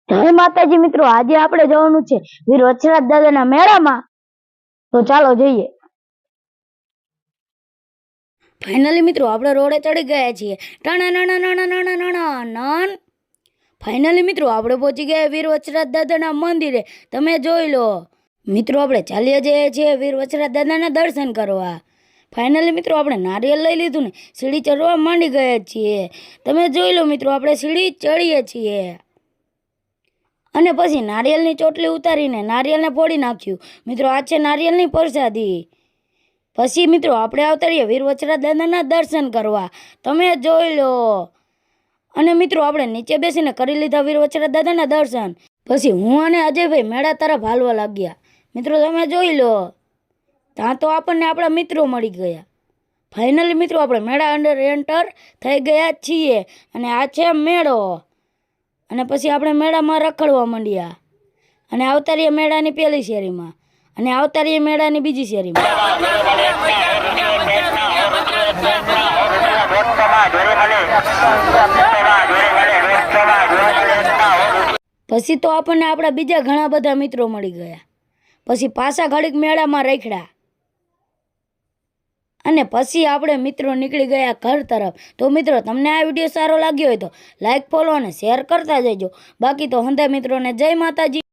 જય માતાજી મિત્રો, આજે આપણે જવાનું છે વીર વછરાજ દાદાના મેળામાં। તો ચાલો જઈએ। ફાઇનલી મિત્રો આપણે રોડે ચડી ગયા છીએ। ફાઇનલી મિત્રો આપણે પહોંચી ગયા વીર વછરાજ દાદાના મંદિરે। તમે જોઈ લો મિત્રો, આપણે ચાલ્યા જઈએ છીએ વીર વછરાજ દાદાના દર્શન કરવા। ફાઇનલી મિત્રો આપણે નારિયેલ લઈ લીધું ને સીડી ચડવા માંડી ગયા છીએ। તમે જોઈ લો મિત્રો, આપણે સીડી ચડીએ છીએ અને પછી નારિયેલની ચોટલી ઉતારીને નારિયેલને ફોડી નાખ્યું। મિત્રો આ છે નારિયેલની પ્રસાદી। પછી મિત્રો આપણે આવતા રહીએ વીર વછરાજ દાદાના દર્શન કરવા। તમે જોઈ લો અને મિત્રો આપણે નીચે બેસીને કરી લીધા વીર વછરાજ દાદાના દર્શન। પછી હું અને અજયભાઈ મેળા તરફ હાલવા લાગ્યા। મિત્રો તમે જોઈ લો, ત્યાં તો આપણને આપણા મિત્રો મળી ગયા। ફાઇનલી મિત્રો આપણે મેળા અંદર એન્ટર થઈ ગયા છીએ અને આ છે મેળો। અને પછી આપણે મેળામાં રખડવા માંડ્યા અને આવતા રહીએ મેળાની પહેલી શેરીમાં અને આવતા રહીએ મેળાની બીજી શેરીમાં। પછી તો આપણને આપણા બીજા ઘણા બધા મિત્રો મળી ગયા। પછી પાછા ઘડીક મેળામાં રખડ્યા અને પછી આપણે મિત્રો નીકળી ગયા ઘર તરફ। તો મિત્રો તમને આ વિડીયો સારો લાગ્યો હોય તો લાઈક, ફોલો અને શેર કરતા જજો। બાકી તો હંધા મિત્રોને જય માતાજી।